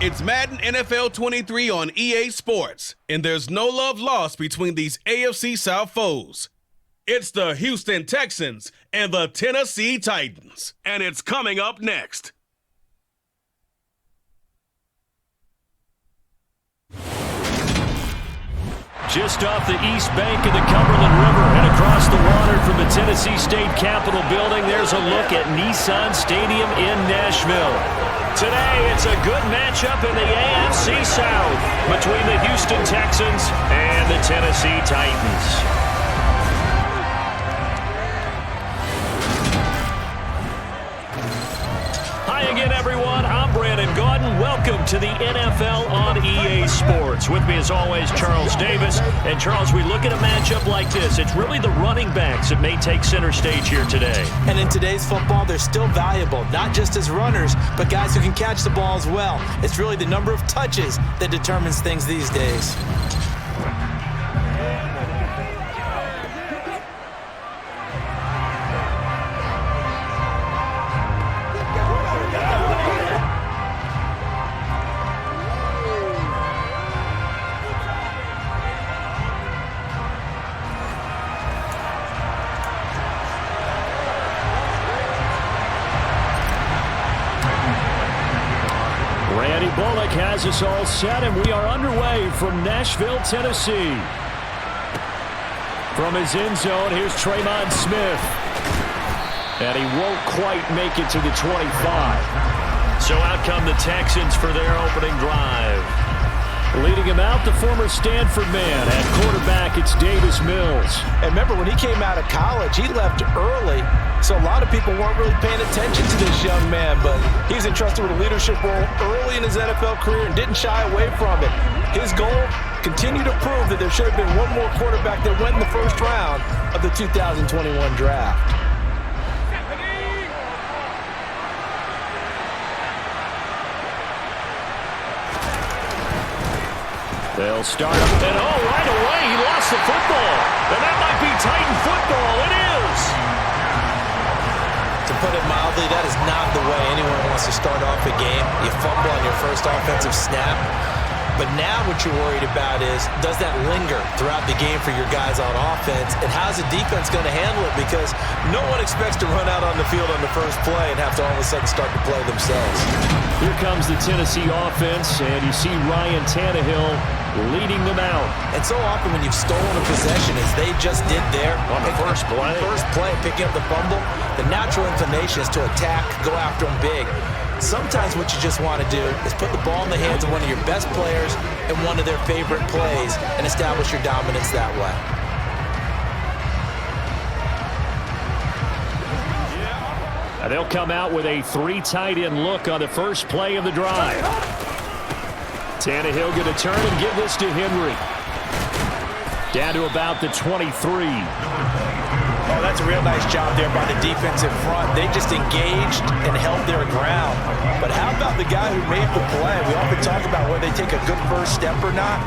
It's Madden NFL 23 on EA Sports, and there's no love lost between these AFC South foes. It's the Houston Texans and the Tennessee Titans, and it's coming up next. Just off the east bank of the Cumberland River and across the water from the Tennessee State Capitol building, there's a look at Nissan Stadium in Nashville. Today, it's a good matchup in the AFC South between the Houston Texans and the Tennessee Titans. Hi again, everyone. I'm Brandon Gaudin. Welcome to the NFL on EA Sports. With me, as always, Charles Davis. And, Charles, we look at a matchup like this. It's really the running backs that may take center stage here today. And in today's football, they're still valuable, not just as runners, but guys who can catch the ball as well. It's really the number of touches that determines things these days. Has us all set, and we are underway from Nashville, Tennessee. From his end zone, here's Tremon Smith. And he won't quite make it to the 25. So out come the Texans for their opening drive. Leading him out, the former Stanford man. At quarterback, it's Davis Mills. And remember, when he came out of college, he left early. So a lot of people weren't really paying attention to this young man, but he was entrusted with a leadership role early in his NFL career and didn't shy away from it. His goal, continue to prove that there should have been one more quarterback that went in the first round of the 2021 draft. They'll start him, and right away he lost the football. And that might be Titan football. It is. To put it mildly, that is not the way anyone wants to start off a game. You fumble on your first offensive snap. But now what you're worried about is, does that linger throughout the game for your guys on offense? And how's the defense going to handle it? Because no one expects to run out on the field on the first play and have to all of a sudden start to play themselves. Here comes the Tennessee offense, and you see Ryan Tannehill leading them out. And so often when you've stolen a possession, as they just did there on the first play, picking up the fumble, the natural inclination is to attack, go after them big. Sometimes what you just want to do is put the ball in the hands of one of your best players in one of their favorite plays and establish your dominance that way. And they'll come out with a 3 tight end look on the first play of the drive. Tannehill going to turn and give this to Henry. Down to about the 23. Oh, that's a real nice job there by the defensive front. They just engaged and held their ground. But how about the guy who made the play? We often talk about whether they take a good first step or not.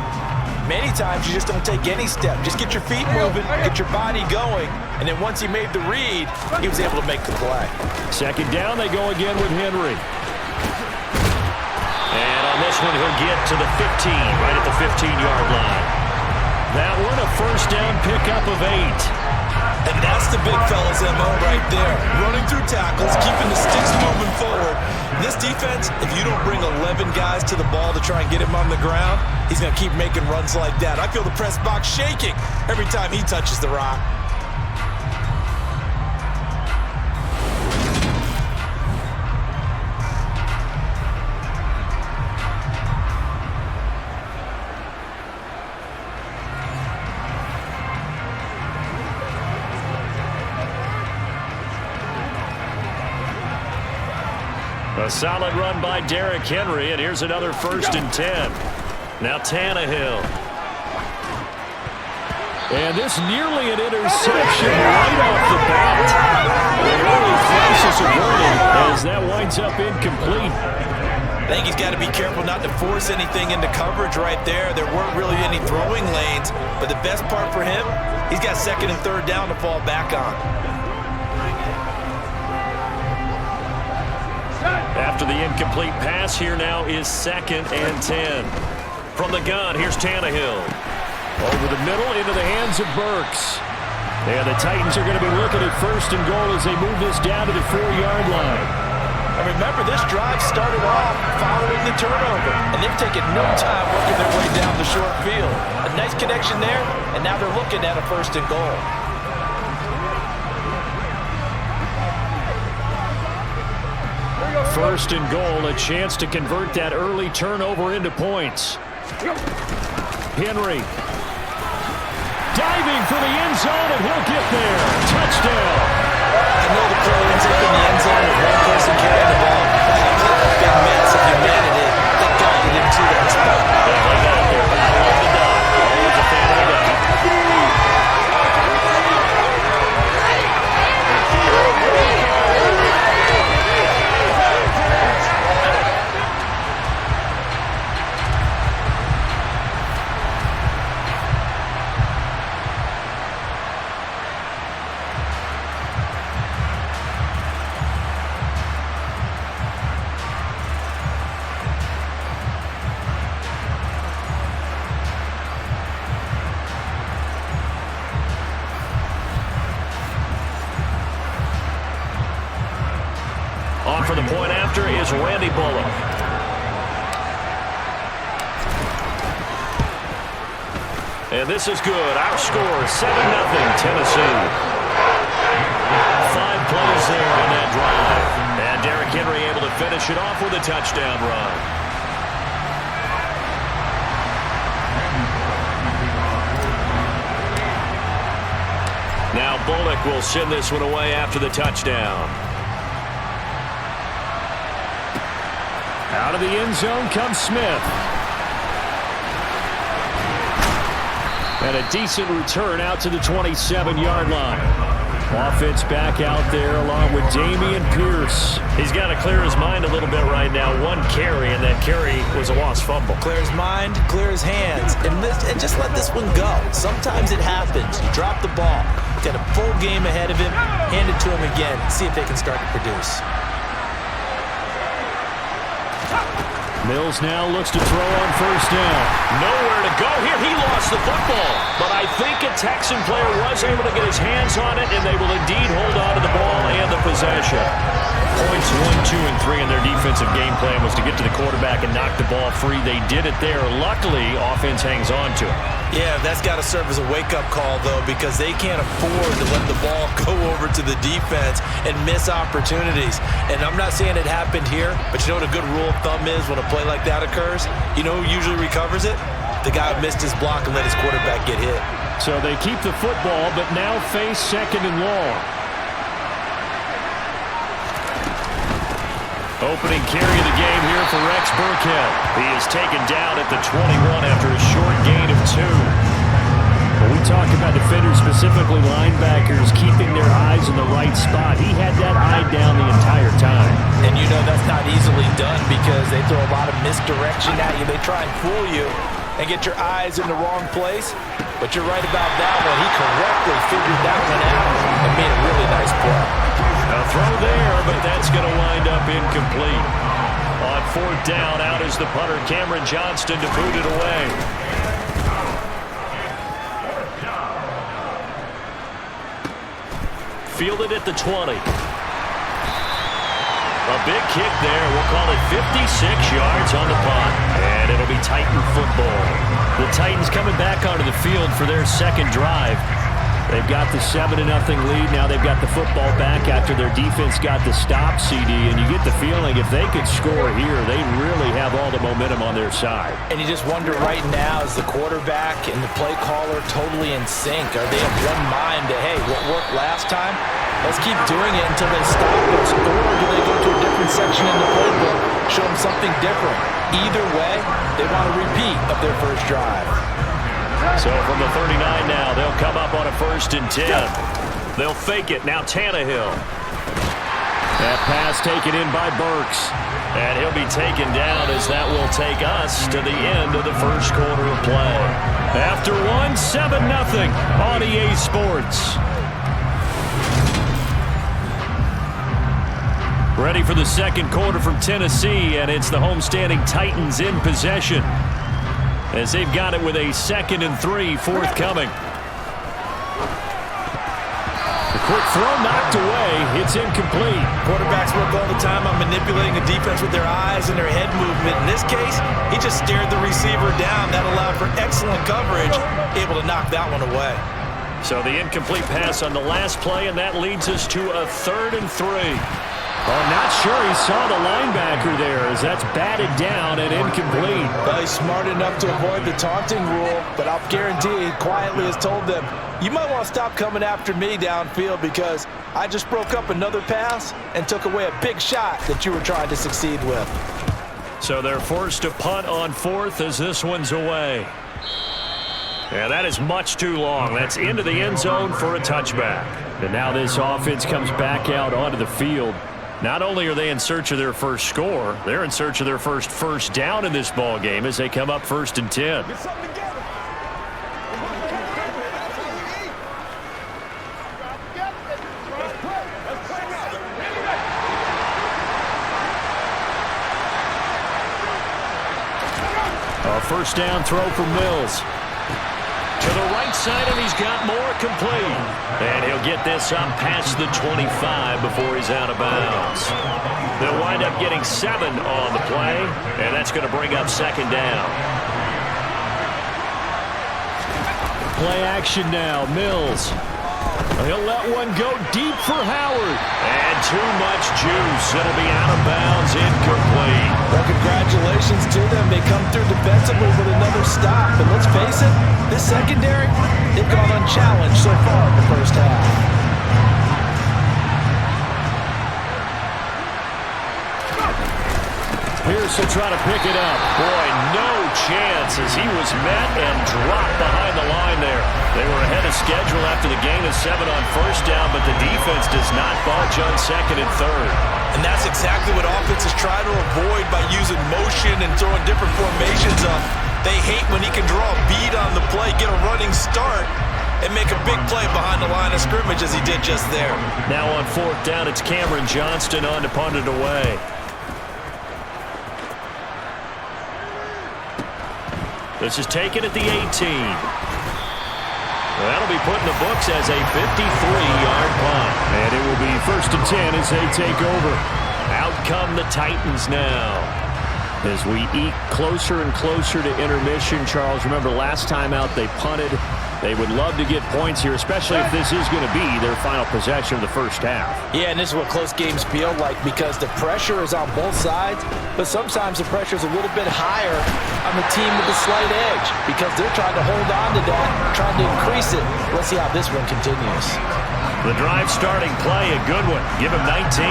Many times you just don't take any step. Just get your feet moving, get your body going, and then once he made the read, he was able to make the play. Second down, they go again with Henry. And on this one, he'll get to the 15, right at the 15-yard line. That one, a first down pickup of 8. And that's the big fella's MO right there. Running through tackles, keeping the sticks moving forward. This defense, if you don't bring 11 guys to the ball to try and get him on the ground, he's going to keep making runs like that. I feel the press box shaking every time he touches the rock. A solid run by Derrick Henry, and here's another 1st and 10. Now Tannehill. And this nearly an interception right off the bat. The early crisis averted as that winds up incomplete. I think he's got to be careful not to force anything into coverage right there. There weren't really any throwing lanes, but the best part for him, he's got 2nd and 3rd down to fall back on. After the incomplete pass, here now is 2nd and 10. From the gun, here's Tannehill. Over the middle, into the hands of Burks. And the Titans are going to be looking at 1st and goal as they move this down to the 4-yard line. And remember, this drive started off following the turnover, and they've taken no time working their way down the short field. A nice connection there, and now they're looking at a 1st and goal. First and goal, a chance to convert that early turnover into points. Henry. Diving for the end zone, and he'll get there. Touchdown. I know the play ends up in the end zone with one person carrying the ball. Big mess if you managed it. They got it into that spot. Yeah, they got there. Battle of the dot. Always a fan of the dot. On for the point after is Randy Bullock. And this is good. Our score is 7-0 Tennessee. 5 plays there on that drive. And Derrick Henry able to finish it off with a touchdown run. Now Bullock will send this one away after the touchdown. Out of the end zone comes Smith. And a decent return out to the 27-yard line. Offense back out there along with Dameon Pierce. He's got to clear his mind a little bit right now. 1 carry, and that carry was a lost fumble. Clear his mind, clear his hands, and just let this one go. Sometimes it happens. You drop the ball. Got a full game ahead of him. Hand it to him again. See if they can start to produce. Mills now looks to throw on 1st down. Nowhere to go here. He lost the football. But I think a Texan player was able to get his hands on it, and they will indeed hold on to the ball and the possession. Points 1, 2, and 3 in their defensive game plan was to get to the quarterback and knock the ball free. They did it there. Luckily, offense hangs on to it. Yeah, that's got to serve as a wake-up call, though, because they can't afford to let the ball go over to the defense and miss opportunities. And I'm not saying it happened here, but you know what a good rule of thumb is when a play like that occurs? You know who usually recovers it? The guy who missed his block and let his quarterback get hit. So they keep the football, but now face 2nd and long. Opening carry of the game here for Rex Burkhead. He is taken down at the 21 after a short gain of 2. When we talk about defenders, specifically linebackers, keeping their eyes in the right spot, he had that eye down the entire time. And you know that's not easily done because they throw a lot of misdirection at you. They try and fool you and get your eyes in the wrong place. But you're right about that one. He correctly figured that one out and made a really nice play. A throw there, but that's going to wind up incomplete. On 4th down, out is the punter, Cameron Johnston, to boot it away. Fielded at the 20. A big kick there. We'll call it 56 yards on the punt. And it'll be Titan football. The Titans coming back onto the field for their 2nd drive. They've got the 7-0 lead. Now they've got the football back after their defense got the stop, CD. And you get the feeling if they could score here, they really have all the momentum on their side. And you just wonder right now, is the quarterback and the play caller totally in sync? Are they of one mind that, hey, what worked last time? Let's keep doing it until they stop us. Or do they go to a different section in the playbook, show them something different? Either way, they want a repeat of their first drive. So from the 39 now, they'll come up on a 1st and 10. They'll fake it. Now Tannehill. That pass taken in by Burks. And he'll be taken down as that will take us to the end of the first quarter of play. After one, 7-0 on EA Sports. Ready ready for the second quarter from Tennessee, and it's the homestanding Titans in possession as they've got it with a 2nd and 3 forthcoming. The quick throw knocked away. It's incomplete. Quarterbacks work all the time on manipulating the defense with their eyes and their head movement. In this case, he just stared the receiver down. That allowed for excellent coverage, able to knock that one away. So the incomplete pass on the last play, and that leads us to a 3rd and 3. Well, not sure he saw the linebacker there as that's batted down and incomplete. Well, he's smart enough to avoid the taunting rule, but I'll guarantee he quietly has told them, you might want to stop coming after me downfield because I just broke up another pass and took away a big shot that you were trying to succeed with. So they're forced to punt on 4th as this one's away. Yeah, that is much too long. That's into the end zone for a touchback. And now this offense comes back out onto the field. Not only are they in search of their first score, they're in search of their first down in this ball game as they come up 1st and 10. A first down throw for Mills. To the right side, and he's got more complete. And he'll get this up past the 25 before he's out of bounds. They'll wind up getting 7 on the play, and that's going to bring up 2nd down. Play action now, Mills. He'll let one go deep for Howard. And too much juice. It'll be out of bounds, incomplete. Well, congratulations to them. They come through defensively with another stop. But let's face it, this secondary, they've gone unchallenged so far in the first half. Pierce will try to pick it up. Boy, no chance as he was met and dropped behind the line there. They were ahead of schedule after the gain of 7 on first down, but the defense does not budge on 2nd and 3rd. And that's exactly what offenses try to avoid by using motion and throwing different formations up. They hate when he can draw a bead on the play, get a running start, and make a big play behind the line of scrimmage as he did just there. Now on 4th down, it's Cameron Johnston on to punt it away. This is taken at the 18. That'll be put in the books as a 53-yard punt. And it will be 1st and 10 as they take over. Out come the Titans now. As we eke closer and closer to intermission, Charles, remember last time out they punted. They would love to get points here, especially if this is going to be their final possession of the first half. Yeah, and this is what close games feel like because the pressure is on both sides, but sometimes the pressure is a little bit higher on the team with the slight edge because they're trying to hold on to that, trying to increase it. Let's see how this one continues. The drive starting play, a good one. Give him 19.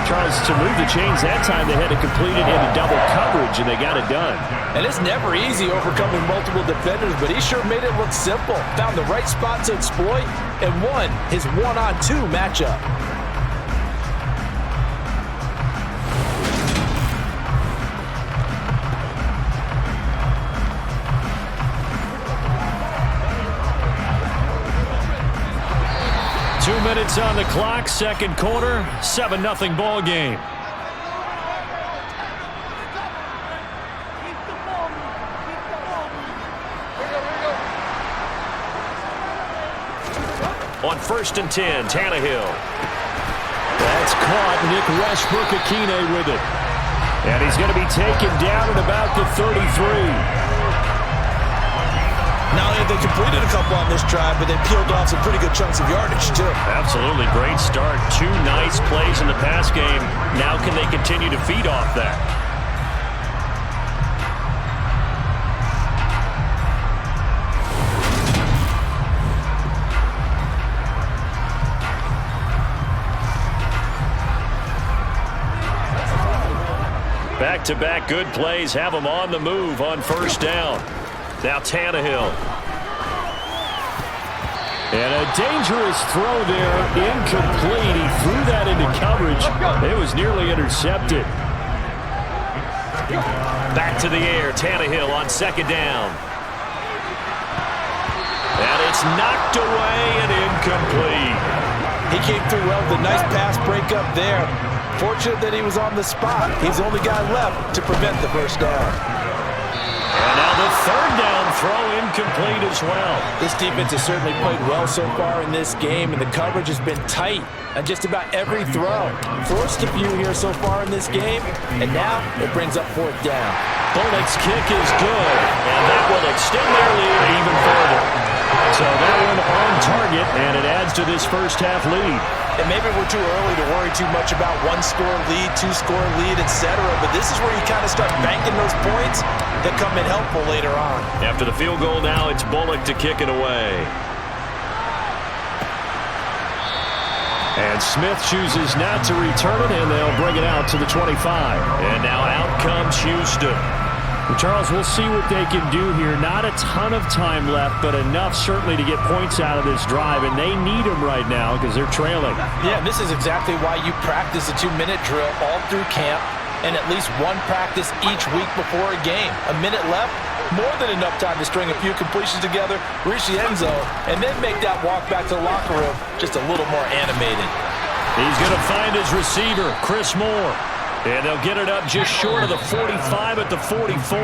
Charles, to move the chains that time, they had to complete it into double coverage, and they got it done. And it's never easy overcoming multiple defenders, but he sure made it look simple. Found the right spot to exploit and won his 1-on-2 matchup. Minutes on the clock, second quarter, 7-0 ball game. On 1st and 10, Tannehill. That's caught. Nick Westbrook-Akine with it. And he's going to be taken down at about the 33. Not only have they completed a couple on this drive, but they peeled off some pretty good chunks of yardage, too. Absolutely. Great start. 2 nice plays in the pass game. Now can they continue to feed off that? Back-to-back good plays have them on the move on first down. Now Tannehill. And a dangerous throw there, incomplete. He threw that into coverage. It was nearly intercepted. Back to the air, Tannehill on 2nd down. And it's knocked away and incomplete. He came through well with a nice pass breakup there. Unfortunate that he was on the spot. He's the only guy left to prevent the first down. And now the third down throw incomplete as well. This defense has certainly played well so far in this game, and the coverage has been tight on just about every throw. Forced a few here so far in this game, and now it brings up fourth down. Bullock's kick is good, and that will extend their lead even further. So that one on target, and it adds to this first half lead. And maybe we're too early to worry too much about one-score lead, two-score lead, etc. But this is where you kind of start banking those points that come in helpful later on. After the field goal now, it's Bullock to kick it away. And Smith chooses not to return it, and they'll bring it out to the 25. And now out comes Houston. Well, Charles, we'll see what they can do here. Not a ton of time left, but enough certainly to get points out of this drive, and they need them right now because they're trailing. Yeah, this is exactly why you practice a 2-minute drill all through camp and at least one practice each week before a game. A minute left, more than enough time to string a few completions together, reach the end zone, and then make that walk back to the locker room just a little more animated. He's going to find his receiver, Chris Moore. And they'll get it up just short of the 45 at the 44.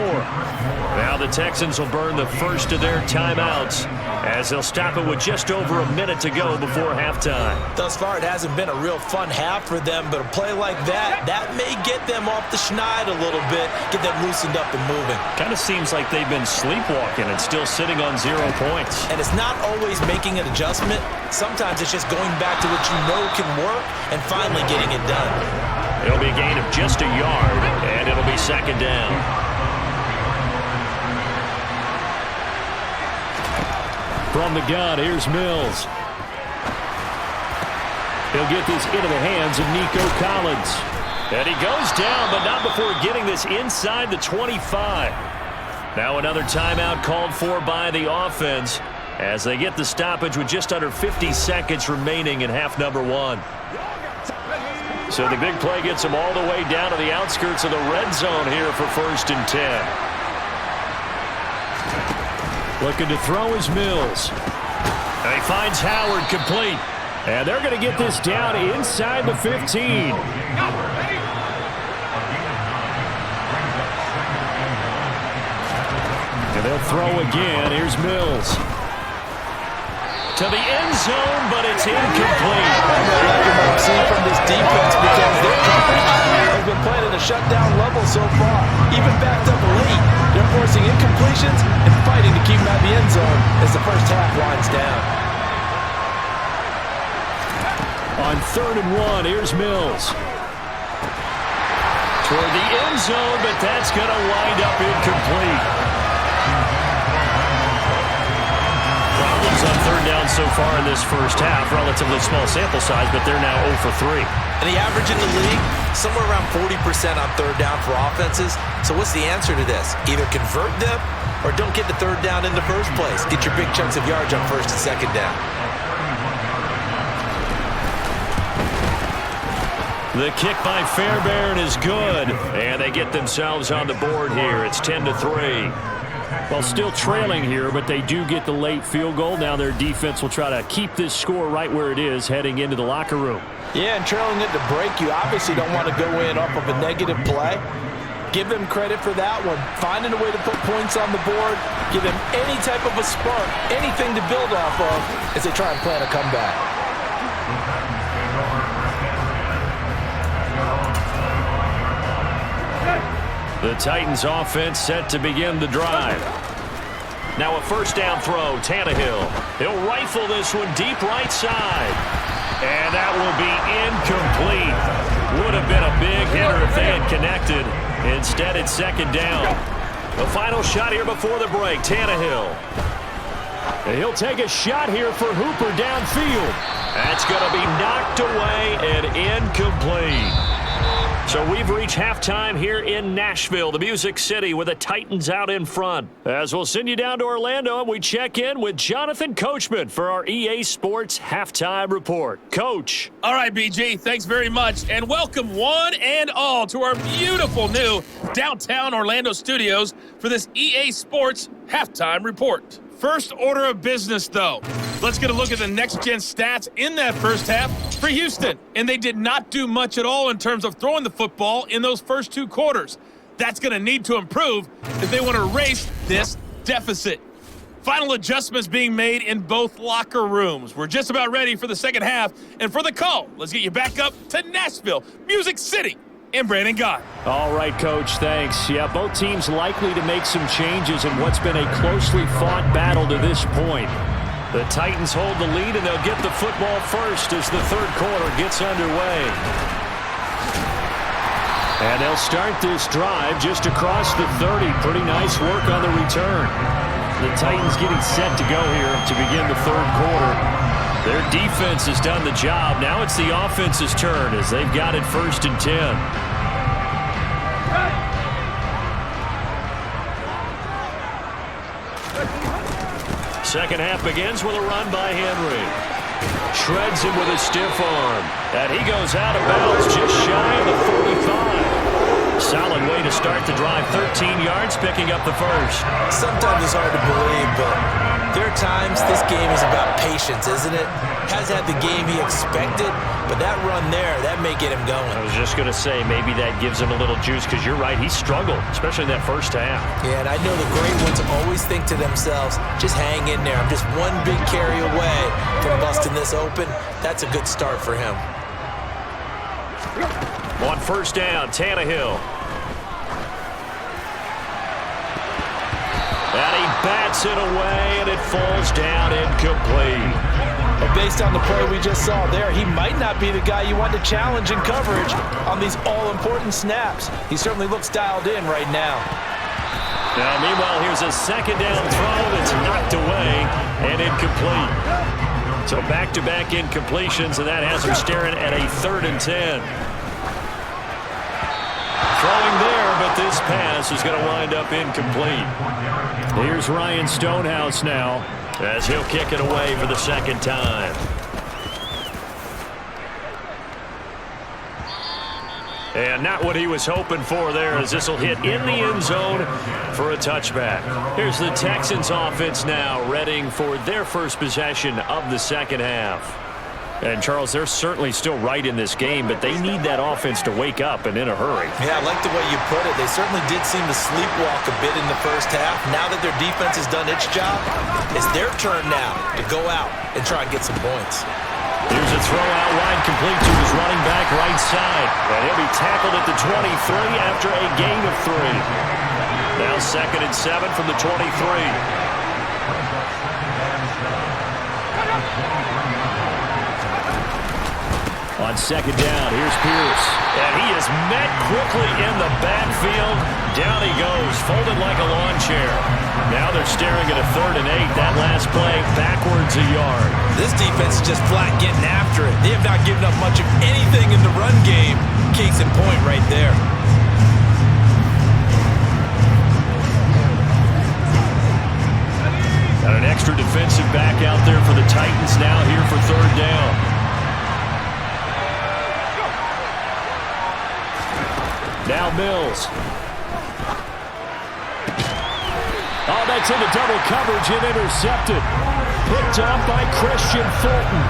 Now the Texans will burn the first of their timeouts as they'll stop it with just over a minute to go before halftime. Thus far, it hasn't been a real fun half for them, but a play like that may get them off the schneid a little bit, get them loosened up and moving. Kind of seems like they've been sleepwalking and still sitting on 0 points. And it's not always making an adjustment. Sometimes it's just going back to what you know can work and finally getting it done. It'll be a gain of just a yard, and it'll be second down. From the gun, here's Mills. He'll get this into the hands of Nico Collins. And he goes down, but not before getting this inside the 25. Now another timeout called for by the offense as they get the stoppage with just under 50 seconds remaining in half number 1. So the big play gets him all the way down to the outskirts of the red zone here for 1st and 10. Looking to throw is Mills. And he finds Howard complete. And they're going to get this down inside the 15. And they'll throw again. Here's Mills. To the end zone, but it's incomplete. I'm not liking what I'm seeing from this defense because their coverage has been playing at a shutdown level so far. Even backed up late, they're forcing incompletions and fighting to keep them out of the end zone as the first half winds down. On 3rd and 1, here's Mills. Toward the end zone, but that's going to wind up incomplete. Problems on 3rd down so far in this first half. Relatively small sample size, but they're now 0 for 3. And the average in the league, somewhere around 40% on 3rd down for offenses. So what's the answer to this? Either convert them or don't get the 3rd down in the first place. Get your big chunks of yards on 1st and 2nd down. The kick by Fairbairn is good, and they get themselves on the board here. It's 10-3. Well, still trailing here, but they do get the late field goal. Now their defense will try to keep this score right where it is heading into the locker room. Yeah, and trailing it to break, you obviously don't want to go in off of a negative play. Give them credit for that one. Finding a way to put points on the board, give them any type of a spark, anything to build off of as they try and plan a comeback. The Titans offense set to begin the drive. Now a 1st down throw, Tannehill. He'll rifle this one deep right side. And that will be incomplete. Would have been a big hitter if they had connected. Instead, it's 2nd down. The final shot here before the break, Tannehill. And he'll take a shot here for Hooper downfield. That's going to be knocked away and incomplete. So we've reached halftime here in Nashville, the Music City, with the Titans out in front. As we'll send you down to Orlando, and we check in with Jonathan Coachman for our EA Sports Halftime Report. Coach. All right, BG, thanks very much, and welcome one and all to our beautiful new downtown Orlando studios for this EA Sports Halftime Report. First order of business, though, Let's get a look at the next-gen stats in that first half for Houston. And they did not do much at all in terms of throwing the football in those first 2 quarters. That's going to need to improve if they want to erase this deficit. Final adjustments being made in both locker rooms. We're just about ready for the second half. And for the call, let's get you back up to Nashville, Music City, and Brandon Gott. All right, Coach, thanks. Yeah, both teams likely to make some changes in what's been a closely fought battle to this point. The Titans hold the lead, and they'll get the football first as the third quarter gets underway. And they'll start this drive just across the 30. Pretty nice work on the return. The Titans getting set to go here to begin the third quarter. Their defense has done the job. Now it's the offense's turn as they've got it 1st and 10. Second half begins with a run by Henry. Shreds him with a stiff arm. And he goes out of bounds just shy of the 45. Solid way to start the drive. 13 yards, picking up the first. Sometimes it's hard to believe, but there are times this game is about patience, isn't it? Hasn't had the game he expected, but that run there, that may get him going. I was just going to say, maybe that gives him a little juice, because you're right, he struggled, especially in that first half. Yeah, and I know the great ones always think to themselves, just hang in there. I'm just one big carry away from busting this open. That's a good start for him. On first down, Tannehill. And he bats it away, and it falls down incomplete. But based on the play we just saw there, he might not be the guy you want to challenge in coverage on these all-important snaps. He certainly looks dialed in right now. Now, meanwhile, here's a second down throw that's knocked away and incomplete. So back-to-back incompletions, and that has him staring at a 3rd and 10. Throwing there, but this pass is going to wind up incomplete. Here's Ryan Stonehouse now, as he'll kick it away for the second time. And not what he was hoping for there, as this will hit in the end zone for a touchback. Here's the Texans offense now, readying for their first possession of the second half. And, Charles, they're certainly still right in this game, but they need that offense to wake up and in a hurry. Yeah, I like the way you put it. They certainly did seem to sleepwalk a bit in the first half. Now that their defense has done its job, it's their turn now to go out and try and get some points. Here's a throw out wide, complete to his running back right side. And he'll be tackled at the 23 after a gain of 3. Now 2nd and 7 from the 23. On second down, here's Pierce. And he is met quickly in the backfield. Down he goes, folded like a lawn chair. Now they're staring at a 3rd and 8. That last play, backwards a yard. This defense is just flat getting after it. They have not given up much of anything in the run game. Case in point right there. Got an extra defensive back out there for the Titans now here for 3rd down. Now Mills. Oh, that's into double coverage and intercepted. Picked up by Christian Fulton.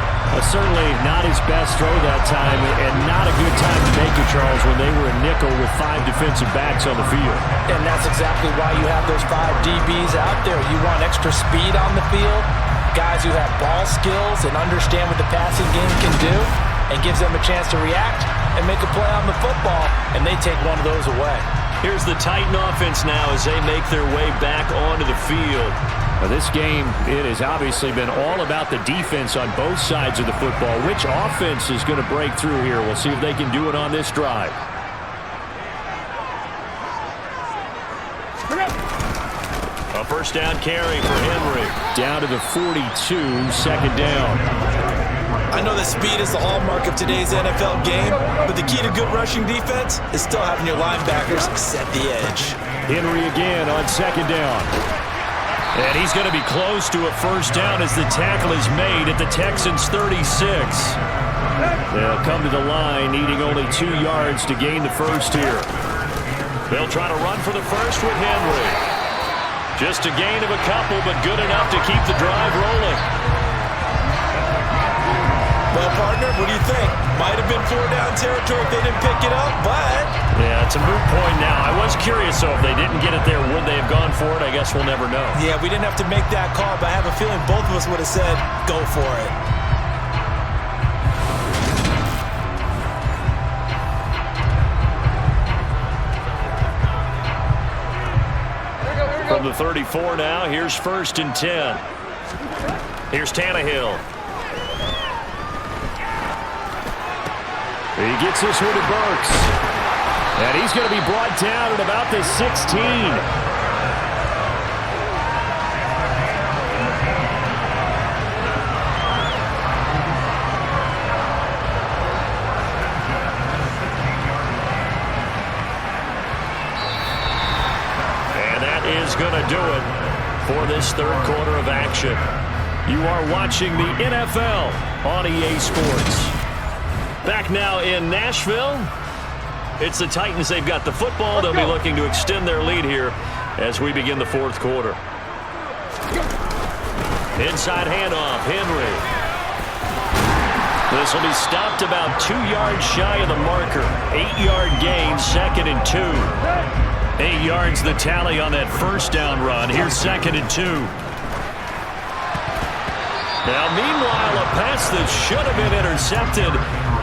Certainly not his best throw that time, and not a good time to make it, Charles, when they were a nickel with 5 defensive backs on the field. And that's exactly why you have those 5 DBs out there. You want extra speed on the field, guys who have ball skills and understand what the passing game can do, and gives them a chance to react and make a play on the football, and they take one of those away. Here's the Titan offense now as they make their way back onto the field. Now this game, it has obviously been all about the defense on both sides of the football. Which offense is going to break through here? We'll see if they can do it on this drive. A first down carry for Henry. Down to the 42, second down. I know that speed is the hallmark of today's NFL game, but the key to good rushing defense is still having your linebackers set the edge. Henry again on second down. And he's going to be close to a first down as the tackle is made at the Texans' 36. They'll come to the line, needing only 2 yards to gain the first here. They'll try to run for the first with Henry. Just a gain of a couple, but good enough to keep the drive rolling. Well, partner, what do you think? Might have been 4-down territory if they didn't pick it up, but... Yeah, it's a moot point now. I was curious, so if they didn't get it there, would they have gone for it? I guess we'll never know. Yeah, we didn't have to make that call, but I have a feeling both of us would have said, go for it. From the 34 now, here's 1st and 10. Here's Tannehill. He gets this one to Burks. And he's going to be brought down at about the 16. And that is going to do it for this third quarter of action. You are watching the NFL on EA Sports. Back now in Nashville. It's the Titans. They've got the football. They'll be looking to extend their lead here as we begin the fourth quarter. Inside handoff, Henry. This will be stopped about 2 yards shy of the marker. 8-yard gain, 2nd and 2. 8 yards the tally on that first down run. Here's 2nd and 2. Now, meanwhile, a pass that should have been intercepted,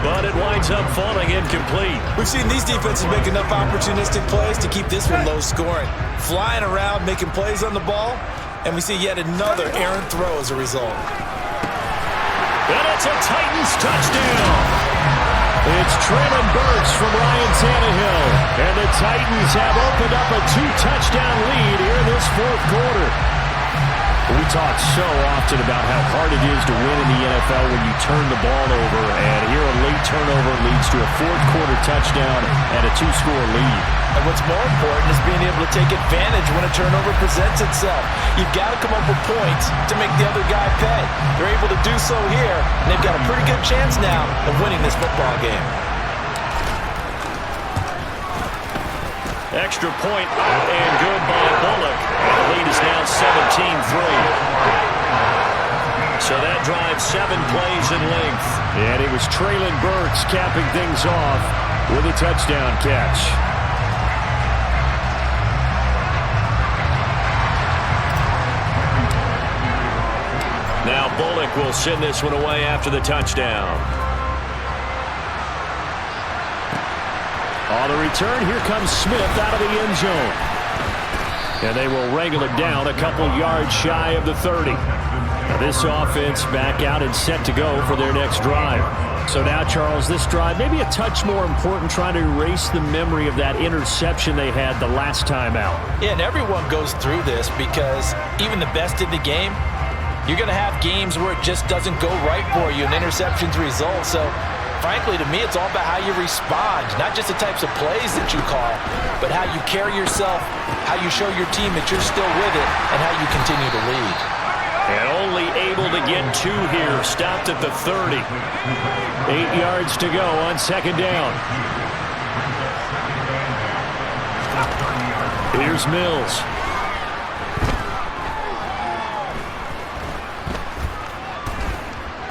but it winds up falling incomplete. We've seen these defenses make enough opportunistic plays to keep this one low scoring. Flying around, making plays on the ball, and we see yet another errant throw as a result. And it's a Titans touchdown. It's Traylon Burks from Ryan Tannehill. And the Titans have opened up a 2-touchdown lead here in this fourth quarter. We talk so often about how hard it is to win in the NFL when you turn the ball over, and here a late turnover leads to a fourth quarter touchdown and a 2-score lead. And what's more important is being able to take advantage when a turnover presents itself. You've got to come up with points to make the other guy pay. They're able to do so here, and they've got a pretty good chance now of winning this football game. Extra point up and good by Bullock. The lead is now 17-3. So that drives 7 plays in length. And it was Traylon Burks capping things off with a touchdown catch. Now Bullock will send this one away after the touchdown. On the return, here comes Smith out of the end zone. And they will wrangle it down a couple yards shy of the 30. This offense back out and set to go for their next drive. So now, Charles, this drive maybe a touch more important, trying to erase the memory of that interception they had the last time out. Yeah, and everyone goes through this because even the best in the game, you're going to have games where it just doesn't go right for you and interceptions result. So frankly, to me, it's all about how you respond, not just the types of plays that you call, but how you carry yourself, how you show your team that you're still with it, and how you continue to lead. And only able to get 2 here, stopped at the 30. 8 yards to go on 2nd down. Here's Mills.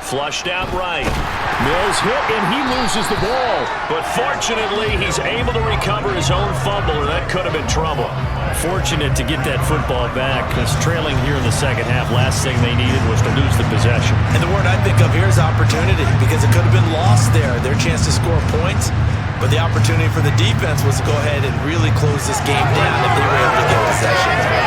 Flushed out right. Mills hit, and he loses the ball. But fortunately, he's able to recover his own fumble, or that could have been trouble. Fortunate to get that football back, because trailing here in the second half, last thing they needed was to lose the possession. And the word I think of here is opportunity, because it could have been lost there, their chance to score points. But the opportunity for the defense was to go ahead and really close this game down if they were able to get possession.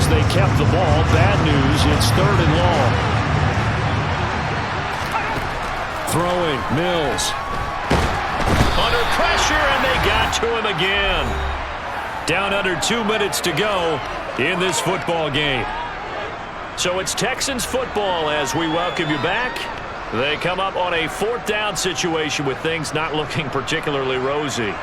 They kept the ball. Bad news, it's 3rd and long. Throwing, Mills. Under pressure, and they got to him again. Down under 2 minutes to go in this football game. So it's Texans football as we welcome you back. They come up on a 4th down situation with things not looking particularly rosy.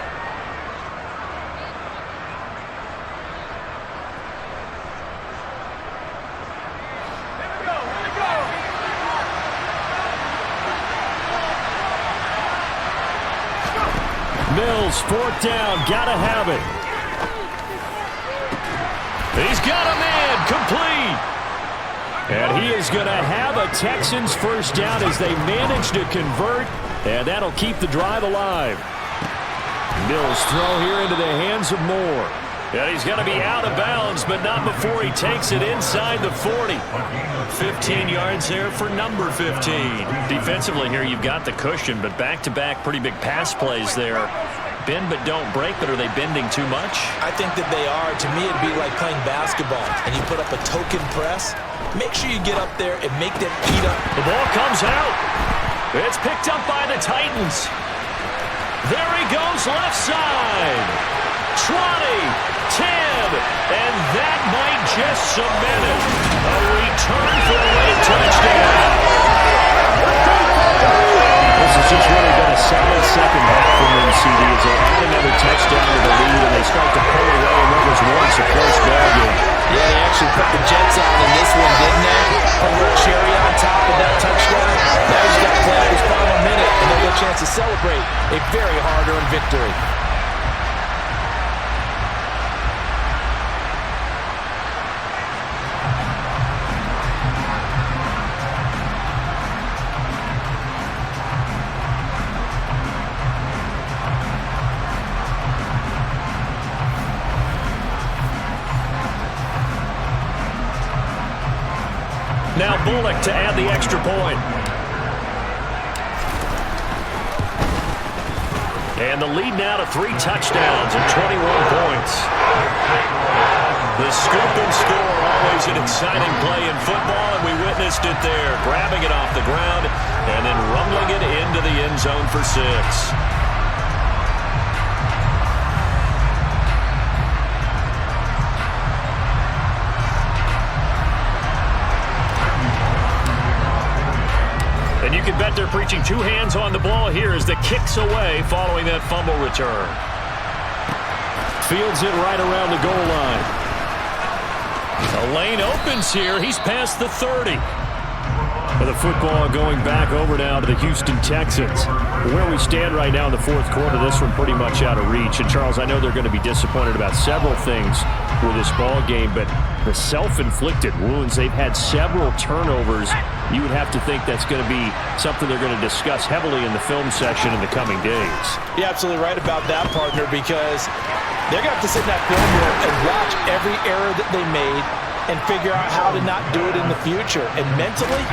Mills, 4th down, gotta have it. He's got a man, complete. And he is going to have a Texans first down as they manage to convert, and that'll keep the drive alive. Mills throw here into the hands of Moore. And he's going to be out of bounds, but not before he takes it inside the 40. 15 yards there for number 15. Defensively here, you've got the cushion, but back-to-back pretty big pass plays there. Bend but don't break, but are they bending too much? I think that they are. To me, it'd be like playing basketball, and you put up a token press. Make sure you get up there and make them eat up. The ball comes out. It's picked up by the Titans. There he goes, left side. 20, 10, and that might just cement it. A return for a late touchdown. This has just really been a solid second half from them, CD, as they add another touchdown to the lead, and they start to pull away in what was once a close ball game. Yeah, they actually put the Jets on in this one, didn't they? Put a little cherry on top of that touchdown. Now he's got to play out his final minute, and they'll get a chance to celebrate a very hard-earned victory. Now Bullock to add the extra point. And the lead now to 3 touchdowns and 21 points. The scoop and score, always an exciting play in football, and we witnessed it there. Grabbing it off the ground and then rumbling it into the end zone for 6. And you can bet they're preaching 2 hands on the ball here as the kick's away following that fumble return. Fields it right around the goal line. The lane opens here. He's past the 30. And the football going back over now to the Houston Texans. Where we stand right now in the 4th quarter, this one pretty much out of reach. And, Charles, I know they're going to be disappointed about several things with this ball game, but the self-inflicted wounds, they've had several turnovers. You would have to think that's going to be something they're going to discuss heavily in the film section in the coming days. You're absolutely right about that, partner, because they're going to have to sit in that film room and watch every error that they made and figure out how to not do it in the future. And mentally,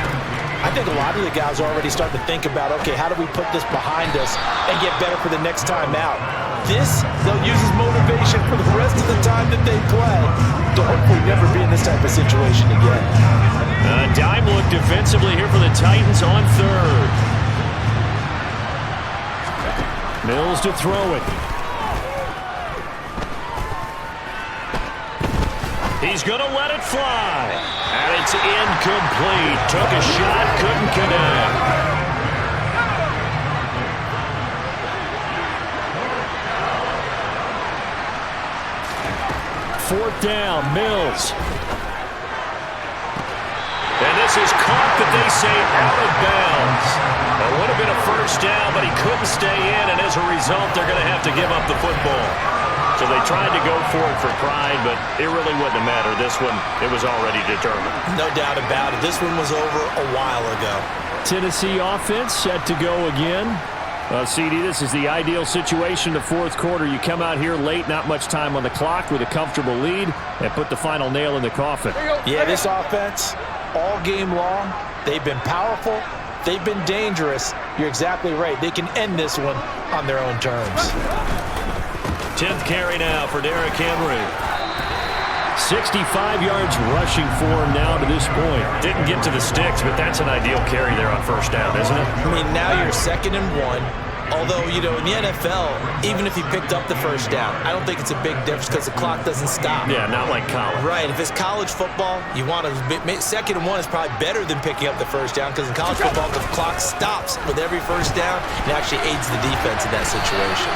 I think a lot of the guys are already starting to think about, okay, how do we put this behind us and get better for the next time out? This, they'll use as motivation for the rest of the time that they play to hopefully never be in this type of situation again. Dime look defensively here for the Titans on 3rd. Mills to throw it. He's going to let it fly. And it's incomplete. Took a shot, couldn't connect. Fourth down, Mills. And this is caught, but they say out of bounds. It would have been a first down, but he couldn't stay in, and as a result, they're going to have to give up the football. So they tried to go for it for pride, but it really wouldn't have mattered. This one, it was already determined. No doubt about it. This one was over a while ago. Tennessee offense set to go again. CD, this is the ideal situation in the 4th quarter. You come out here late, not much time on the clock with a comfortable lead, and put the final nail in the coffin. Yeah, this offense, all game long, they've been powerful, they've been dangerous. You're exactly right. They can end this one on their own terms. 10th carry now for Derrick Henry. 65 yards rushing for him now to this point. Didn't get to the sticks, but that's an ideal carry there on first down, isn't it? I mean, now you're 2nd and 1. Although, you know, in the NFL, even if he picked up the first down, I don't think it's a big difference because the clock doesn't stop. Yeah, not like college. Right. If it's college football, you want to 2nd and 1 is probably better than picking up the first down because in college football, the clock stops with every first down and actually aids the defense in that situation.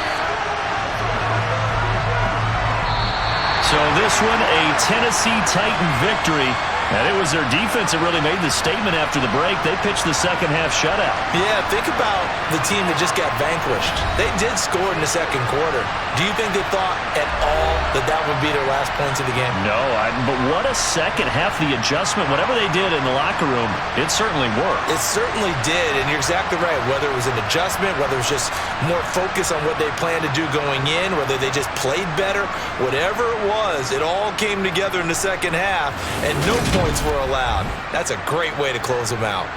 So this one, a Tennessee Titan victory. And it was their defense that really made the statement after the break. They pitched the second half shutout. Yeah, think about the team that just got vanquished. They did score in the second quarter. Do you think they thought at all that that would be their last points of the game? No, but what a second half. The adjustment, whatever they did in the locker room, it certainly worked. It certainly did, and you're exactly right. Whether it was an adjustment, whether it was just more focus on what they planned to do going in, whether they just played better, whatever it was, it all came together in the second half, and no points were allowed. That's a great way to close them out.